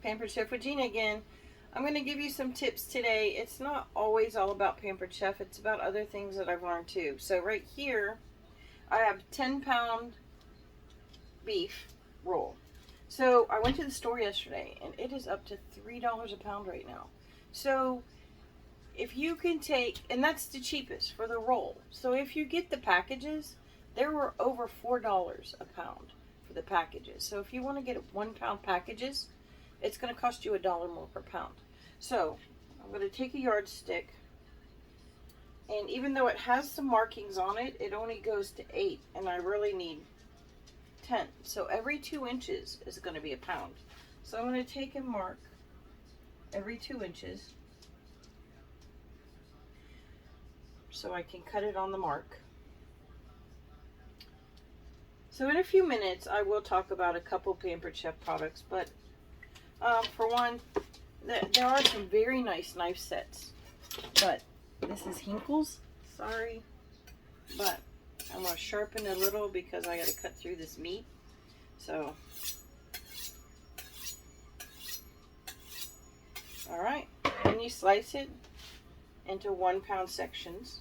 Pampered Chef with Gina again. I'm going to give you some tips today. It's not always all about Pampered Chef. It's about other things that I've learned too. So right here, I have 10-pound beef roll. So I went to the store yesterday, and it is up to $3 a pound right now. So if you can take, and that's the cheapest for the roll. So if you get the packages, there were over $4 a pound for the packages. So if you want to get 1 pound packages, it's going to cost you $1 more per pound. So I'm going to take a yardstick, and even though it has some markings on it, it only goes to 8, and I really need 10. So every 2 inches is going to be a pound. So I'm going to take and mark every 2 inches so I can cut it on the mark. So in a few minutes, I will talk about a couple Pampered Chef products, but for one, there are some very nice knife sets, but this is Henkel's, sorry, but I'm going to sharpen a little because I got to cut through this meat. So, all right, then you slice it into 1 pound sections.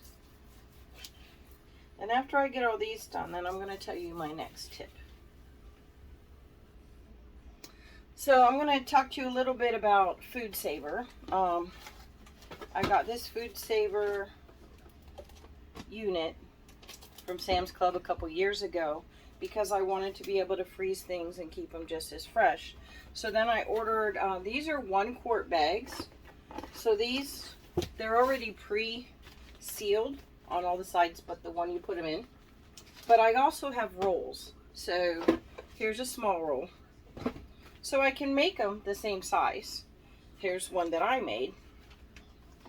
And after I get all these done, then I'm going to tell you my next tip. So I'm going to talk to you a little bit about Food Saver. I got this Food Saver unit from Sam's Club a couple years ago because I wanted to be able to freeze things and keep them just as fresh. So then I ordered, these are 1-quart bags. So these, they're already pre-sealed on all the sides but the one you put them in. But I also have rolls. So here's a small roll. So I can make them the same size. Here's one that I made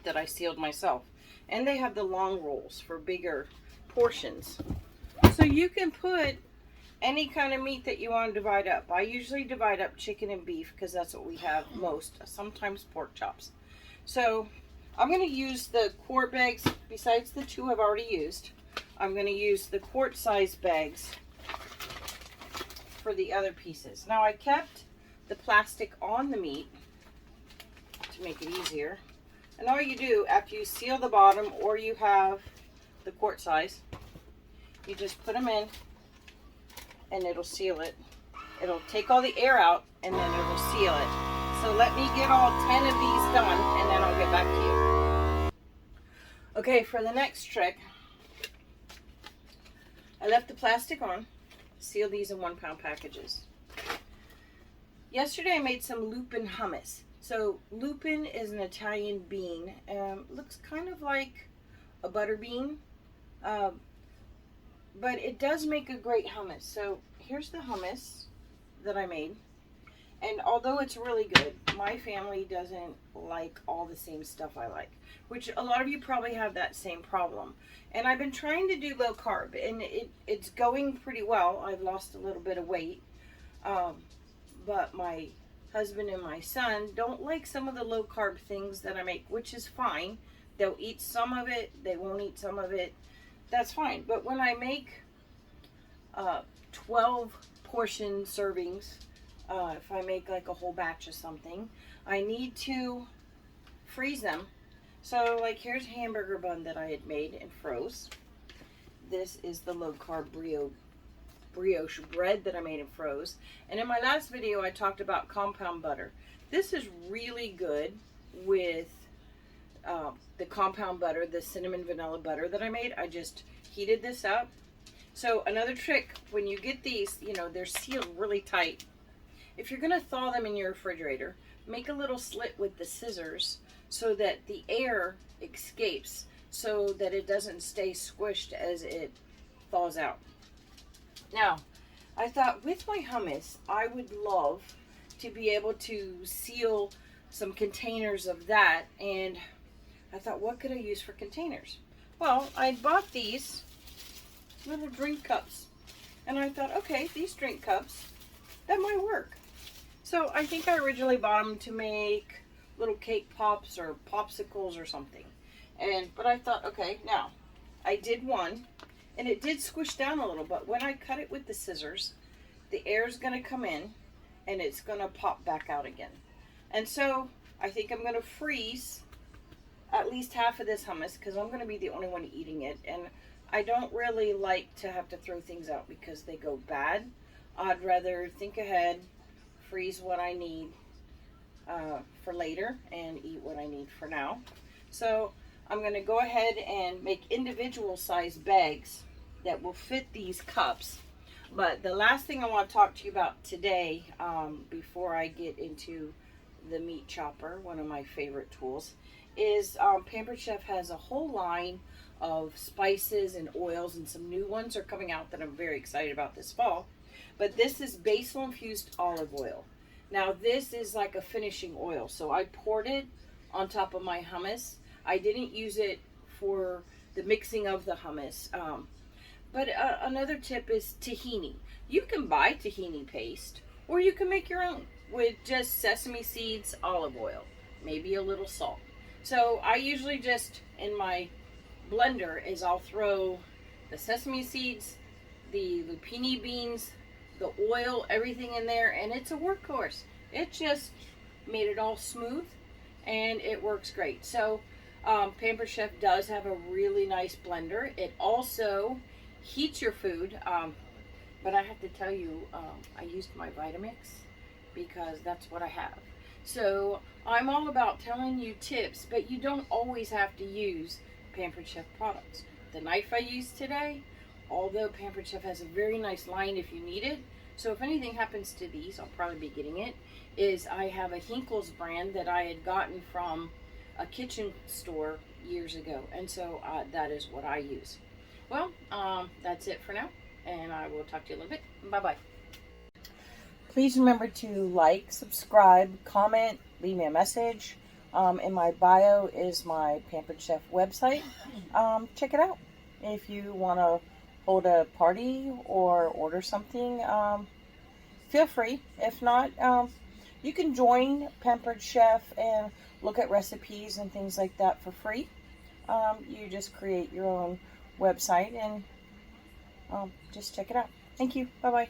that I sealed myself. And they have the long rolls for bigger portions. So you can put any kind of meat that you want to divide up. I usually divide up chicken and beef because that's what we have most. Sometimes pork chops. So I'm going to use the quart bags besides the 2 I've already used. I'm going to use the quart size bags for the other pieces. Now I kept the plastic on the meat to make it easier. And all you do after you seal the bottom, or you have the quart size, you just put them in and it'll seal it. It'll take all the air out and then it'll seal it. So let me get all 10 of these done and then I'll get back to you. Okay, for the next trick, I left the plastic on, seal these in 1 pound packages. Yesterday I made some lupin hummus. So lupin is an Italian bean. Looks kind of like a butter bean, but it does make a great hummus. So here's the hummus that I made. And although it's really good, my family doesn't like all the same stuff I like, which a lot of you probably have that same problem. And I've been trying to do low carb, and it's going pretty well. I've lost a little bit of weight, but my husband and my son don't like some of the low carb things that I make, which is fine. They'll eat some of it, they won't eat some of it. That's fine. But when I make 12 portion servings, if I make like a whole batch of something, I need to freeze them. So like here's a hamburger bun that I had made and froze. This is the low carb brioche bread that I made and froze. And in my last video I talked about compound butter. This is really good with the compound butter, the cinnamon vanilla butter that I made. I just heated this up. So another trick, when you get these, you know, they're sealed really tight. If you're going to thaw them in your refrigerator, make a little slit with the scissors so that the air escapes, so that it doesn't stay squished as it thaws out. Now, I thought with my hummus, I would love to be able to seal some containers of that, and I thought, what could I use for containers? Well, I bought these little drink cups, and I thought, okay, these drink cups, that might work. So I think I originally bought them to make little cake pops or popsicles or something. But I thought, okay, now I did one, and it did squish down a little, but when I cut it with the scissors, the air is going to come in and it's going to pop back out again. And so I think I'm going to freeze at least half of this hummus because I'm going to be the only one eating it. And I don't really like to have to throw things out because they go bad. I'd rather think ahead, freeze what I need for later, and eat what I need for now. So I'm going to go ahead and make individual size bags that will fit these cups. But the last thing I want to talk to you about today, before I get into the meat chopper, one of my favorite tools, is Pampered Chef has a whole line of spices and oils, and some new ones are coming out that I'm very excited about this fall. But this is basil infused olive oil. Now this is like a finishing oil, so I poured it on top of my hummus. I didn't use it for the mixing of the hummus. But another tip is tahini. You can buy tahini paste, or you can make your own with just sesame seeds, olive oil, maybe a little salt. So I usually just, in my blender, is I'll throw the sesame seeds, the lupini beans, the oil, everything in there, and it's a workhorse. It just made it all smooth, and it works great. So Pampered Chef does have a really nice blender. It also heats your food, but I have to tell you, I used my Vitamix because that's what I have. So I'm all about telling you tips, but you don't always have to use Pampered Chef products. The knife I used today, although Pampered Chef has a very nice line if you need it, so if anything happens to these, I'll probably be getting it, is I have a Henkel's brand that I had gotten from a kitchen store years ago, and so that is what I use. Well, that's it for now, and I will talk to you a little bit. Bye-bye. Please remember to like, subscribe, comment, leave me a message. In my bio is my Pampered Chef website. Check it out. If you want to hold a party or order something, feel free. If not, you can join Pampered Chef and look at recipes and things like that for free. You just create your own website and just check it out. Thank you. Bye-bye.